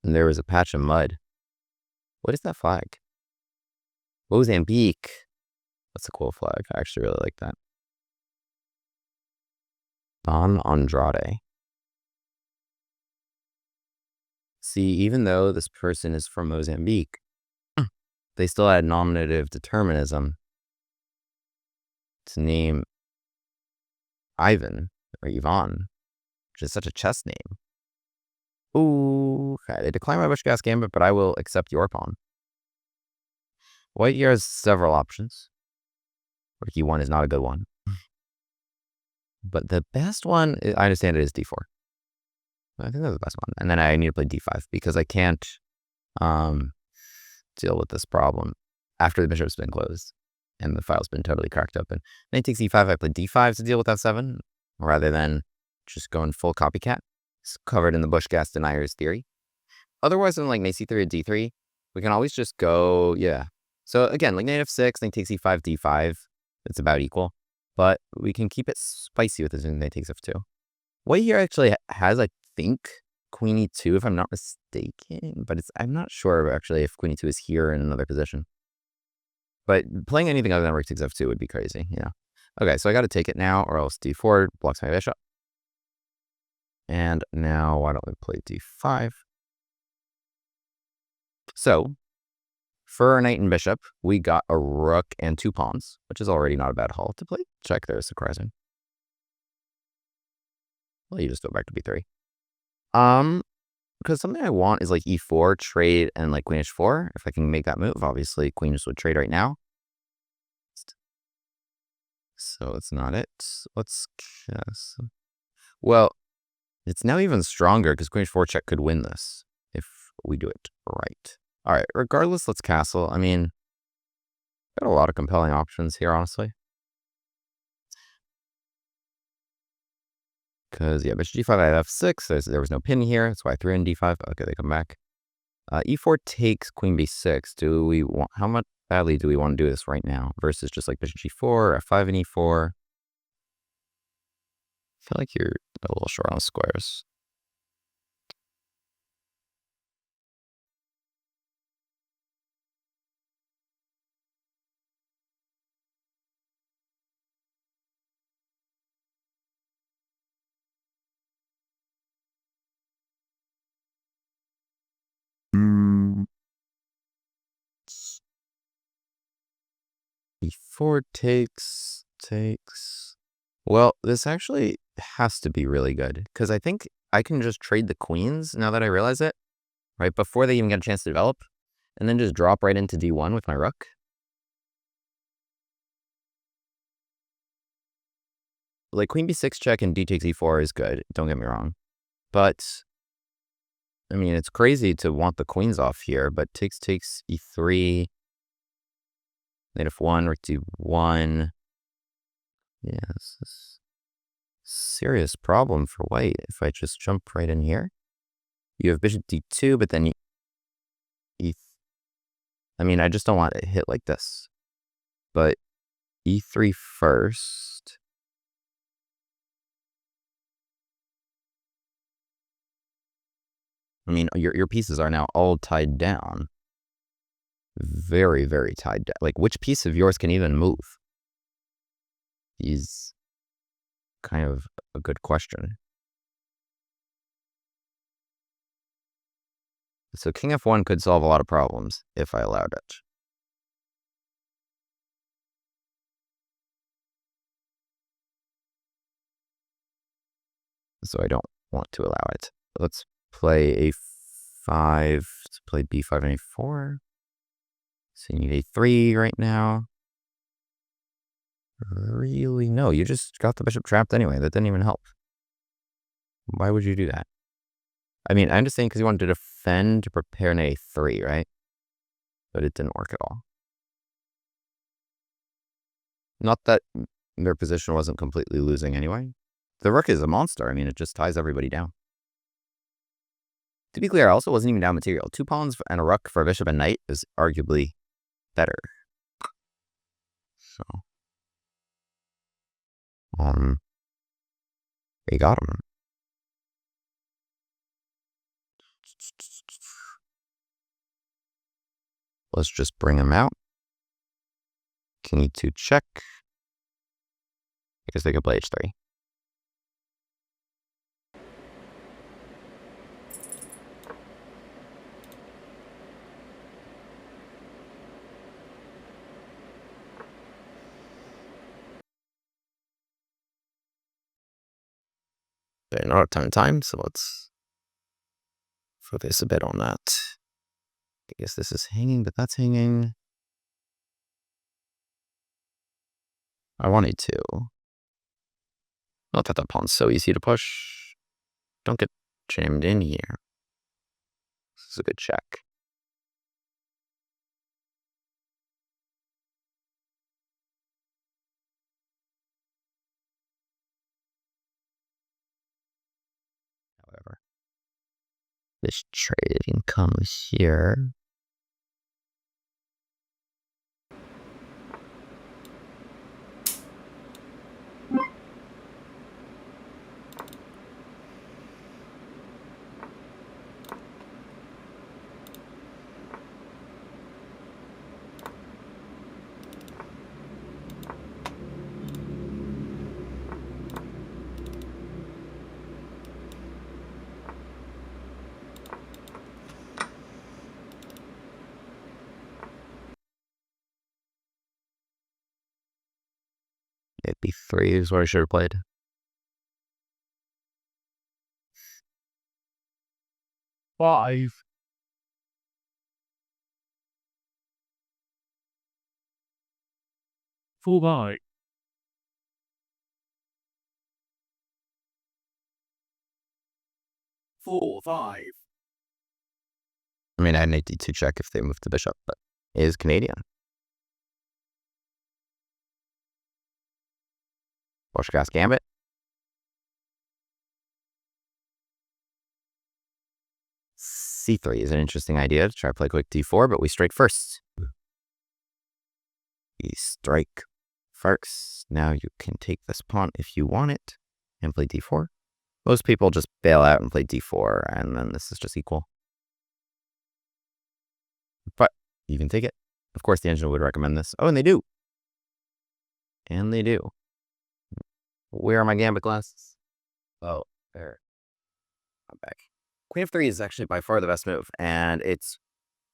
And there was a patch of mud. What is that flag? Mozambique. That's a cool flag. I actually really like that. Don Andrade. See, even though this person is from Mozambique, they still had nominative determinism to name Ivan or Ivan, which is such a chess name. Ooh, okay. They decline my Busch-Gass Gambit, but I will accept your pawn. White here has several options. Rook E1 is not a good one. But the best one, I understand it, is D4. I think that's the best one. And then I need to play D5 because I can't deal with this problem after the bishop's been closed and the file's been totally cracked open. Knight takes E5, I play D5 to deal with F7 rather than just going full copycat. It's covered in the Busch-Gass denier's theory. Otherwise, in like Knight C3 or D3, we can always just go, yeah. So again, like Knight F6, Knight takes E5, D5. It's about equal. But we can keep it spicy with this Knight takes F2. White here actually has, I think, Queen E2, if I'm not mistaken. But I'm not sure, actually, if Queen E2 is here in another position. But playing anything other than Rook takes F2 would be crazy, yeah. Okay, so I got to take it now, or else D4 blocks my bishop. And now, why don't we play D5? So, for our knight and bishop, we got a rook and 2 pawns, which is already not a bad haul to play. Check there is surprising. Well, you just go back to B3. Because something I want is like E4, trade, and like Queen H4. If I can make that move, obviously Queen just would trade right now. So it's not it. Let's guess. Well, it's now even stronger because Queen H4 check could win this if we do it right. All right, regardless, let's castle. I mean, got a lot of compelling options here, honestly. Because, yeah, bishop G5, I have F6. There was no pin here. That's why I threw in D5. Okay, they come back. E4 takes Queen B6. Do we want, how much badly do we want to do this right now? Versus just like bishop G4, F5 and E4. I feel like you're a little short on squares. E4 takes. Well, this actually has to be really good because I think I can just trade the queens now that I realize it, right? Before they even get a chance to develop, and then just drop right into D1 with my rook. Like Queen B6 check and D takes E4 is good, don't get me wrong. But, I mean, it's crazy to want the queens off here, but takes E3, Knight F1, Rook D1. Yeah, this is a serious problem for white if I just jump right in here. You have bishop D2, but then I mean, I just don't want it hit like this. But E3 first. I mean, your pieces are now all tied down. Very, very tied down. Like, which piece of yours can even move? Is kind of a good question. So King F1 could solve a lot of problems if I allowed it. So I don't want to allow it. Let's play A5 to play B5 and A4. So you need A3 right now. Really? No, you just got the bishop trapped anyway. That didn't even help. Why would you do that? I mean, I understand because you wanted to defend to prepare an A3, right? But it didn't work at all. Not that their position wasn't completely losing anyway. The rook is a monster. I mean, it just ties everybody down. To be clear, I also wasn't even down material. 2 pawns and a rook for a bishop and knight is arguably better. So, they got him. let's just bring him out. King e2 check. I guess they could play h3. Okay, not a ton of time, so let's focus a bit on that. I guess this is hanging, but that's hanging. I wanted to. Not that the pawn's so easy to push. Don't get jammed in here. This is a good check. However, this trading comes here. It'd be 3 is what I should have played. Five. 4-5. 4-5. I mean, I'd need to check if they move the bishop, but it is Canadian. Busch-Gass Gambit. C3 is an interesting idea to try to play quick d4, but we strike first. We strike first. Now you can take this pawn if you want it and play d4. Most people just bail out and play d4, and then this is just equal. But you can take it. Of course, the engine would recommend this. Oh, and they do. And they do. Where are my Gambit glasses? Oh, there. I'm back. Queen f3 is actually by far the best move, and it's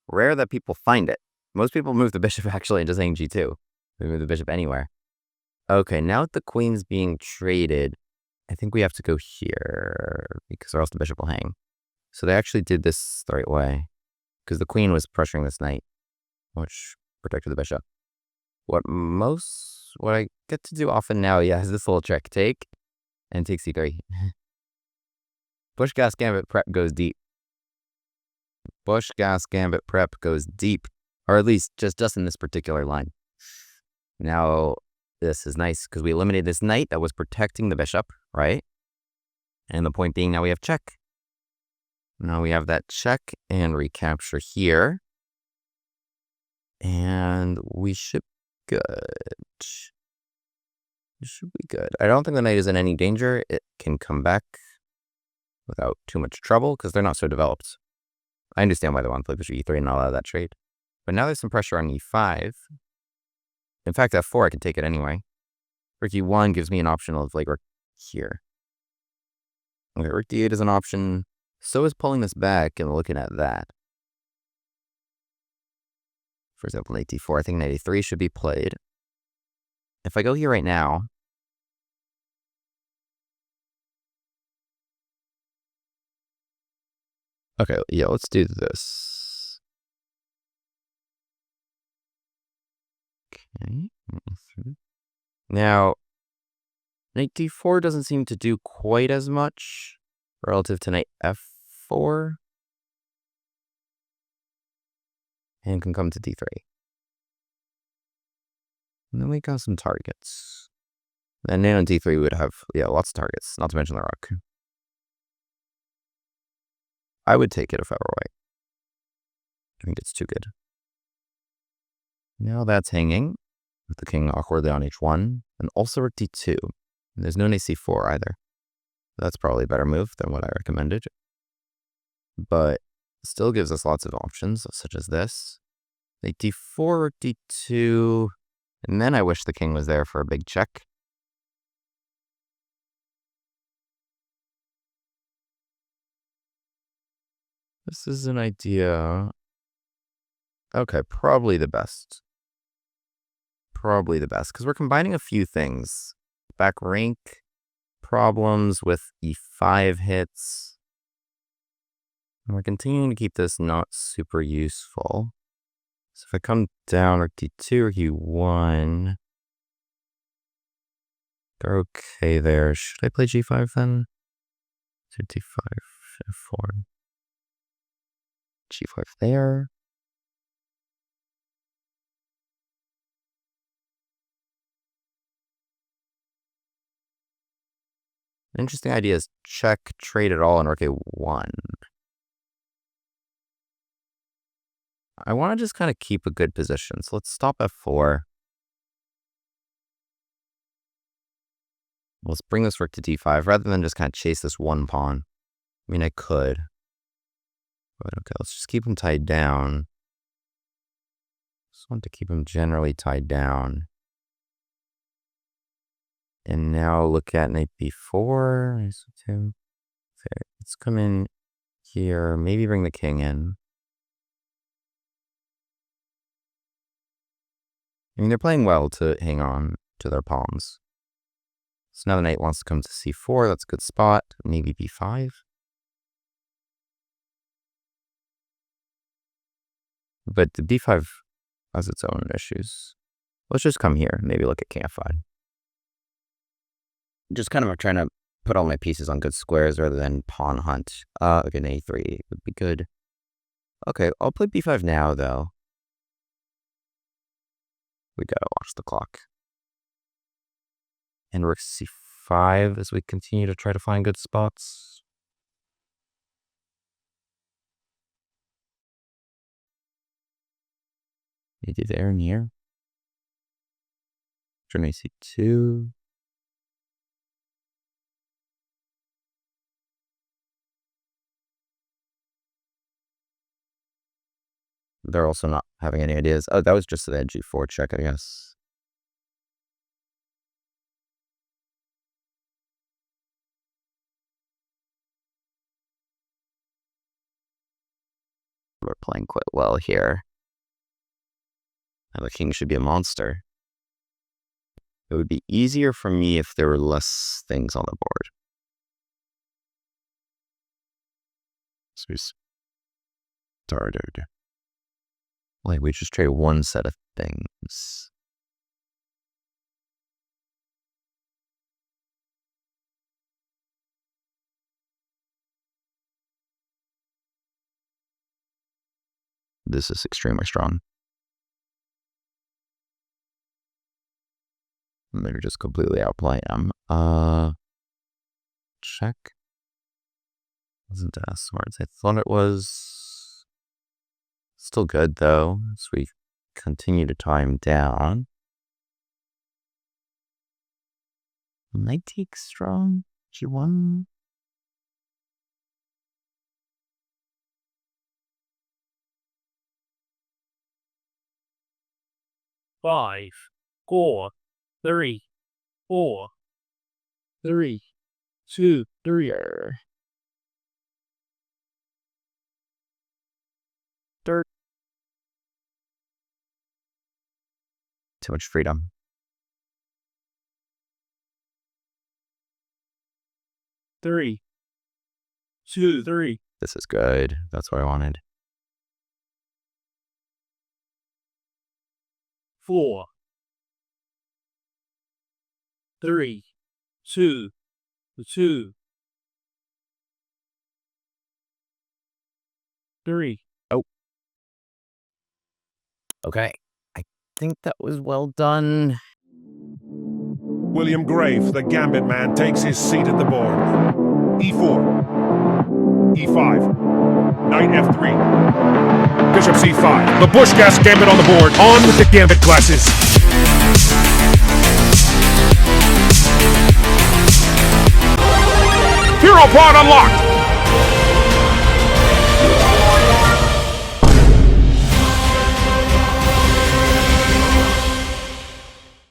rare that people find it. Most people move the bishop actually into saying g2. They move the bishop anywhere. Okay, now that the queen's being traded, I think we have to go here, because or else the bishop will hang. So they actually did this the right way, because the queen was pressuring this knight, which protected the bishop. What I get to do often now, yeah, is this little trick. Take, and take c3. Busch-Gass Gambit prep goes deep. Busch-Gass Gambit prep goes deep, or at least just in this particular line. Now, this is nice, because we eliminated this knight that was protecting the bishop, right? And the point being, now we have check. Now we have that check and recapture here. And we should be good. We should be good. I don't think the knight is in any danger. It can come back without too much trouble, because they're not so developed. I understand why they want to play bishop e3 and not allow that trade. But now there's some pressure on e5. In fact, f4, I can take it anyway. Rook e1 gives me an option of like rook here. Okay, rook d8 is an option. So is pulling this back and looking at that. For example, knight d4, I think knight a3 should be played. If I go here right now, okay, yeah, let's do this. Okay. Now, knight d4 doesn't seem to do quite as much relative to knight f4. And can come to d3. And then we got some targets. And then on d3 would have, yeah, lots of targets, not to mention the rook. I would take it if I were white. I think it's too good. Now that's hanging, with the king awkwardly on h1, and also rook d2. And there's no knight c4 either. That's probably a better move than what I recommended. But still gives us lots of options, such as this. Knight d4, rook d2, and then I wish the king was there for a big check. This is an idea. Okay, probably the best. Probably the best, because we're combining a few things. Back rank problems with e5 hits. And we're continuing to keep this not super useful. So if I come down rook d2 or e1, they're okay there. Should I play g5 then? So d5, f4, g5 there. An interesting idea is check, trade it all on rook a1. I want to just kind of keep a good position. So let's stop f4. Let's bring this rook to d5 rather than just kind of chase this one pawn. I mean, I could. But okay, let's just keep him tied down. Just want to keep him generally tied down. And now look at knight b4. Okay, let's come in here. Maybe bring the king in. I mean, they're playing well to hang on to their pawns. So now the knight wants to come to c4. That's a good spot. Maybe b5. But the b5 has its own issues. Let's just come here. Maybe look at king f5. Just kind of trying to put all my pieces on good squares rather than pawn hunt. Okay, a3 would be good. Okay, I'll play b5 now, though. We gotta watch the clock. And rook c5 as we continue to try to find good spots. Maybe there and here. Turn c2. They're also not having any ideas. Oh, that was just the g4 check, I guess. We're playing quite well here. Now the king should be a monster. It would be easier for me if there were less things on the board. So we started. Like, we just trade one set of things. This is extremely strong. Maybe just completely outplay him. Check. Wasn't as smart as I thought it was. Still good, though, as we continue to tie him down. Knight takes strong. G1. Five, 4, 3, 4, 3, 2, 3. Dirt. Too much freedom. Three, 2, 3. This is good. That's what I wanted. 4, 3, 2, 2, 3. Oh. Okay. I think that was well done. William Grave, the Gambit man, takes his seat at the board. e4, e5, knight f3, bishop c5. The Busch-Gass Gambit on the board. On with the Gambit classes. Hero pawn unlocked.